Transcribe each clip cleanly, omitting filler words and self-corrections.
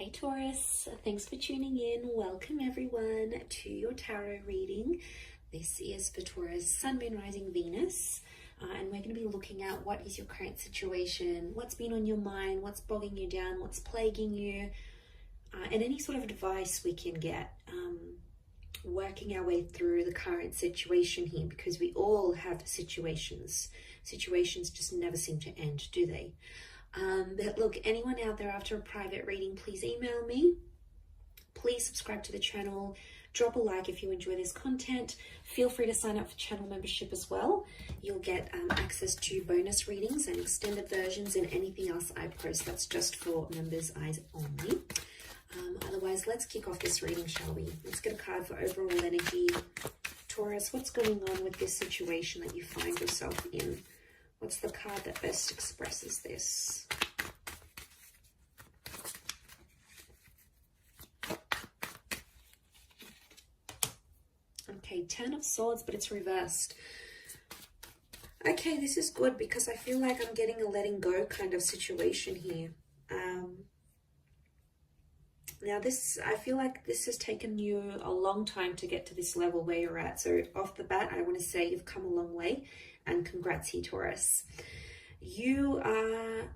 Hey Taurus, thanks for tuning in. Welcome everyone to your tarot reading. This is for Taurus, Sun, Moon, Rising, Venus. And we're going to be looking at what is your current situation, what's been on your mind, what's bogging you down, what's plaguing you, and any sort of advice we can get working our way through the current situation here, because we all have situations. Situations just never seem to end, do they? But look, anyone out there after a private reading, please email me. Please subscribe to the channel. Drop a like if you enjoy this content. Feel free to sign up for channel membership as well. You'll get access to bonus readings and extended versions and anything else I post. That's just for members' eyes only. Otherwise, let's kick off this reading, shall we? Let's get a card for overall energy. Taurus, what's going on with this situation that you find yourself in? What's the card that best expresses this? Okay, Ten of Swords, but it's reversed. Okay, this is good because I feel like I'm getting a letting go kind of situation here. Now I feel like this has taken you a long time to get to this level where you're at. So off the bat, I want to say you've come a long way. And congrats here, Taurus. You are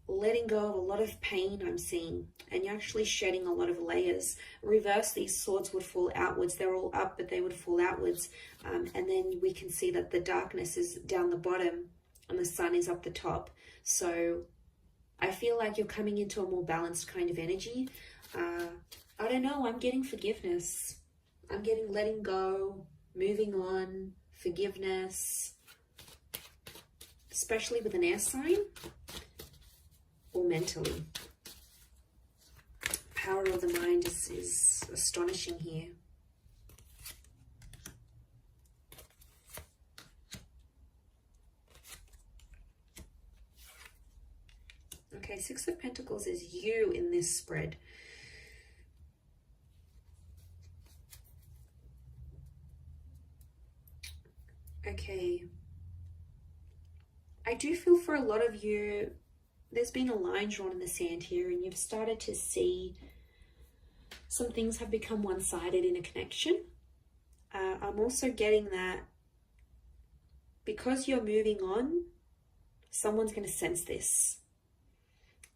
letting go of a lot of pain, I'm seeing, and you're actually shedding a lot of layers. Reverse, these swords would fall outwards. They're all up, but they would fall outwards. And then we can see that the darkness is down the bottom and the sun is up the top. So I feel like you're coming into a more balanced kind of energy. I don't know, I'm getting forgiveness. I'm getting letting go, moving on, forgiveness. Especially with an air sign or mentally. Power of the mind is astonishing here. Okay, Six of Pentacles is you in this spread. Okay. I do feel for a lot of you, there's been a line drawn in the sand here and you've started to see some things have become one-sided in a connection. I'm also getting that because you're moving on, someone's going to sense this.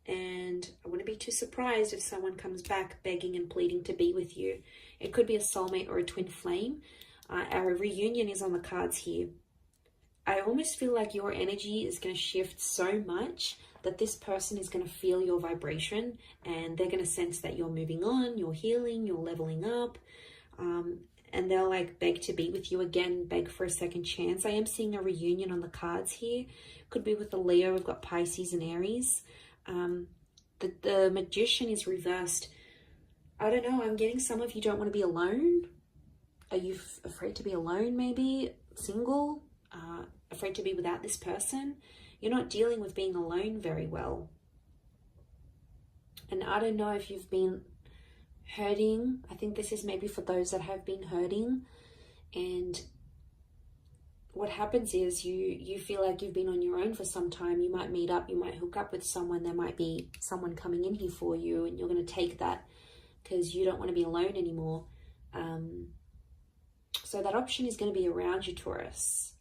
And I wouldn't be too surprised if someone comes back begging and pleading to be with you. It could be a soulmate or a twin flame. Our reunion is on the cards here. I almost feel like your energy is going to shift so much that this person is going to feel your vibration and they're going to sense that you're moving on, you're healing, you're leveling up, and they'll like beg to be with you again, beg for a second chance. I am seeing a reunion on the cards here. Could be with a Leo. We've got Pisces and Aries. The Magician is reversed. I don't know. I'm getting some of you don't want to be alone. Are you afraid to be alone maybe? Single? Afraid to be without this person. You're not dealing with being alone very well. And I don't know if you've been hurting. I think this is maybe for those that have been hurting. And what happens is you feel like you've been on your own for some time. You might meet up, you might hook up with someone. There might be someone coming in here for you and you're going to take that because you don't want to be alone anymore. So that option is going to be around you, Taurus.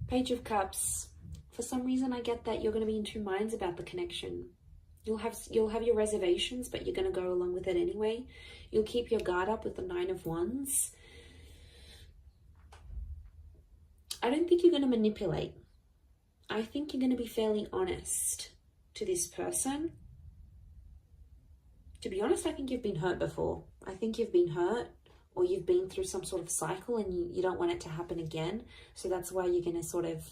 Page of Cups. For some reason, I get that you're going to be in two minds about the connection. You'll have your reservations, but you're going to go along with it anyway. You'll keep your guard up with the Nine of Wands. I don't think you're going to manipulate. I think you're going to be fairly honest to this person. To be honest, I think you've been hurt before. I think you've been hurt. Or you've been through some sort of cycle and you don't want it to happen again. So that's why you're going to sort of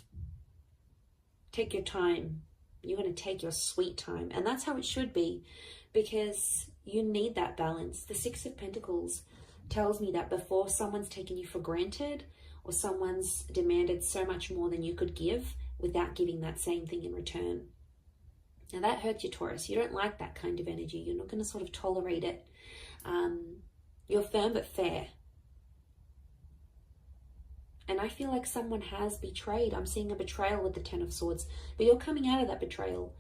take your time. You're going to take your sweet time. And that's how it should be, because you need that balance. The Six of Pentacles tells me that before someone's taken you for granted or someone's demanded so much more than you could give without giving that same thing in return. Now that hurts you, Taurus. You don't like that kind of energy. You're not going to sort of tolerate it. You're firm but fair. And I feel like someone has betrayed. I'm seeing a betrayal with the Ten of Swords. But you're coming out of that betrayal.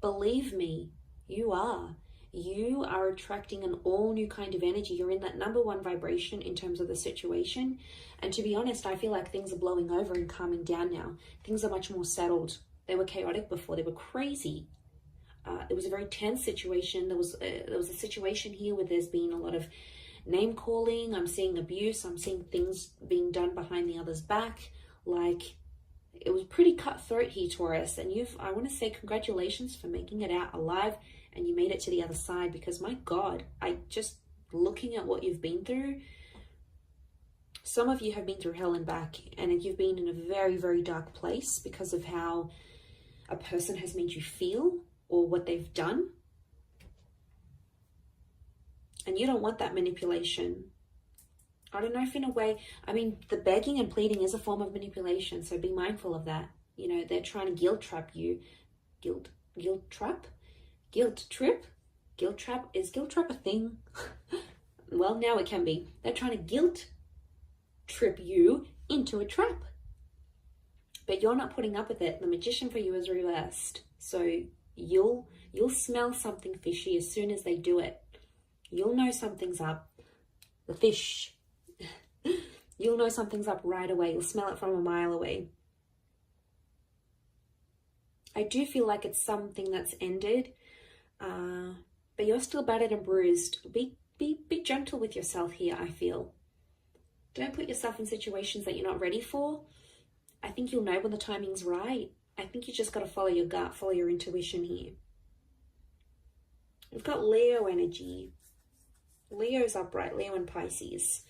Believe me, You are. You are attracting an all new kind of energy. You're in that number one vibration in terms of the situation. And to be honest, I feel like things are blowing over and calming down now. Things are much more settled. They were chaotic before. They were crazy. It was a very tense situation. There was a situation here where there's been a lot of name calling. I'm seeing abuse. I'm seeing things being done behind the other's back. Like, it was pretty cutthroat here, Taurus. And I want to say congratulations for making it out alive, and you made it to the other side, because my God, looking at what you've been through, some of you have been through hell and back, and you've been in a very, very dark place because of how a person has made you feel or what they've done. And you don't want that manipulation. I don't know if in a way, I mean, the begging and pleading is a form of manipulation, so be mindful of that. You know, they're trying to guilt trap you. Guilt trap? Guilt trip? Guilt trap? Is guilt trap a thing? Well, now it can be. They're trying to guilt trip you into a trap. But you're not putting up with it. The magician for you is reversed. So you'll smell something fishy as soon as they do it. You'll know something's up. The fish. You'll know something's up right away. You'll smell it from a mile away. I do feel like it's something that's ended. But you're still battered and bruised. Be gentle with yourself here, I feel. Don't put yourself in situations that you're not ready for. I think you'll know when the timing's right. I think you just got to follow your gut, follow your intuition here. We've got Leo energy. Leo's upright, Leo and Pisces.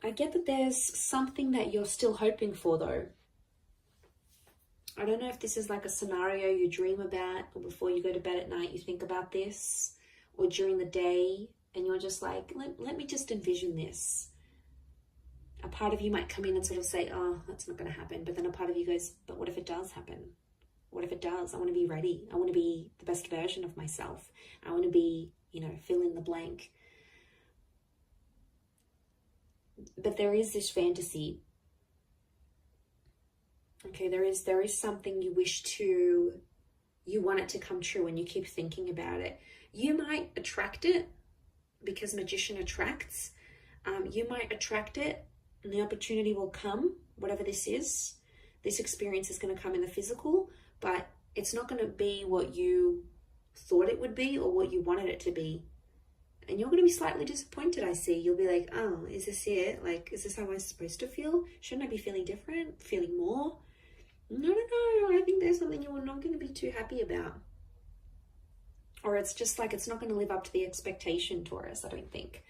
I get that there's something that you're still hoping for, though. I don't know if this is like a scenario you dream about, or before you go to bed at night you think about this, or during the day and you're just like, let me just envision this. A part of you might come in and sort of say, oh, that's not going to happen. But then a part of you goes, but what if it does happen? What if it does? I want to be ready. I want to be the best version of myself. I want to be, fill in the blank. But there is this fantasy. Okay, there is something you want it to come true, and you keep thinking about it. You might attract it because magician attracts. You might attract it and the opportunity will come, whatever this is. This experience is going to come in the physical, but it's not going to be what you thought it would be or what you wanted it to be. And you're going to be slightly disappointed, I see. You'll be like, oh, is this it? Like, is this how I'm supposed to feel? Shouldn't I be feeling different? Feeling more? No. I think there's something you're not going to be too happy about. Or it's just like it's not going to live up to the expectation, Taurus, I don't think.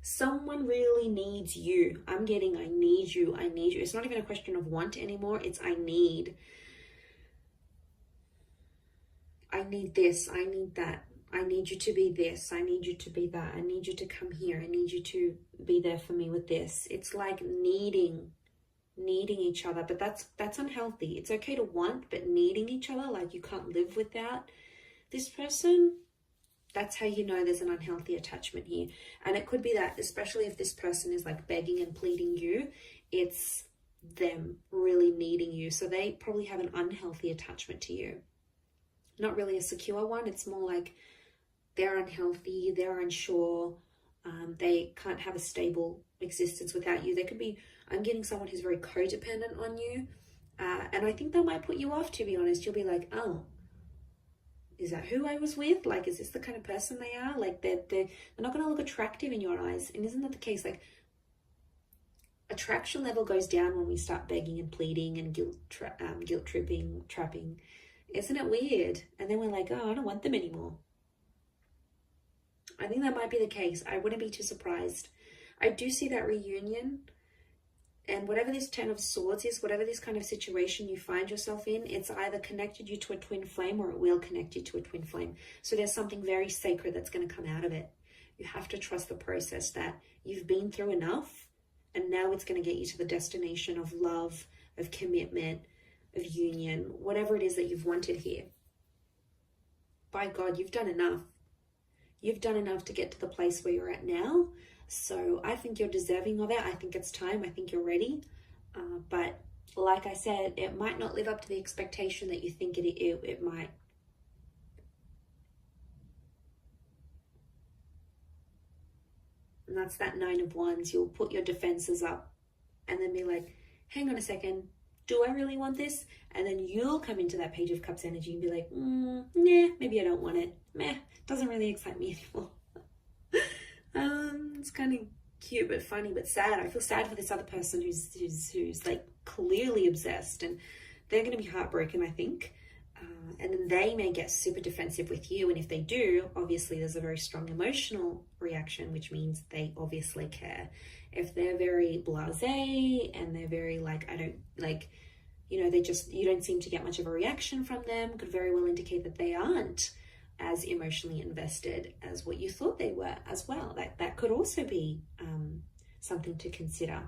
Someone really needs you. I'm getting I need you. It's not even a question of want anymore. It's I need. I need this. I need that. I need you to be this. I need you to be that. I need you to come here. I need you to be there for me with this. It's like needing each other, but that's unhealthy. It's okay to want, but needing each other, like you can't live without this person, that's how you know there's an unhealthy attachment here. And it could be that, especially if this person is like begging and pleading you, it's them really needing you. So they probably have an unhealthy attachment to you. Not really a secure one. It's more like they're unhealthy, they're unsure, they can't have a stable existence without you. They could be, I'm getting someone who's very codependent on you. And I think that might put you off, to be honest. You'll be like, oh, is that who I was with? Like, is this the kind of person they are? Like, they're not going to look attractive in your eyes. And isn't that the case? Like, attraction level goes down when we start begging and pleading and guilt tripping, trapping. Isn't it weird? And then we're like, oh, I don't want them anymore. I think that might be the case. I wouldn't be too surprised. I do see that reunion. And whatever this 10 of Swords is, whatever this kind of situation you find yourself in, it's either connected you to a twin flame or it will connect you to a twin flame. So there's something very sacred that's going to come out of it. You have to trust the process, that you've been through enough and now it's going to get you to the destination of love, of commitment, of union, whatever it is that you've wanted here. By God, you've done enough. You've done enough to get to the place where you're at now. So I think you're deserving of it. I think it's time. I think you're ready. But like I said, it might not live up to the expectation that you think it might. And that's that Nine of Wands. You'll put your defenses up and then be like, hang on a second, do I really want this? And then you'll come into that Page of Cups energy and be like, nah, maybe I don't want it. Meh, doesn't really excite me anymore. It's kind of cute but funny but sad. I feel sad for this other person who's like clearly obsessed, and they're going to be heartbroken, I think. And then they may get super defensive with you, and if they do, obviously there's a very strong emotional reaction, which means they obviously care. If they're very blasé and they're very like, I don't like, you know, you don't seem to get much of a reaction from them, could very well indicate that they aren't as emotionally invested as what you thought they were as well. That could also be something to consider.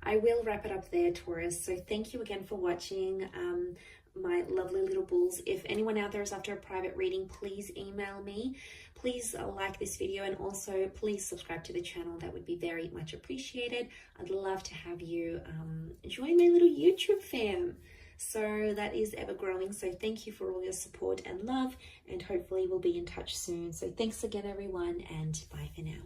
I will wrap it up there, Taurus. So thank you again for watching, my lovely little bulls. If anyone out there is after a private reading, please email me. Please like this video, and also please subscribe to the channel. That would be very much appreciated. I'd love to have you join my little YouTube fam. So that is ever growing. So thank you for all your support and love, and hopefully we'll be in touch soon. So thanks again, everyone, and bye for now.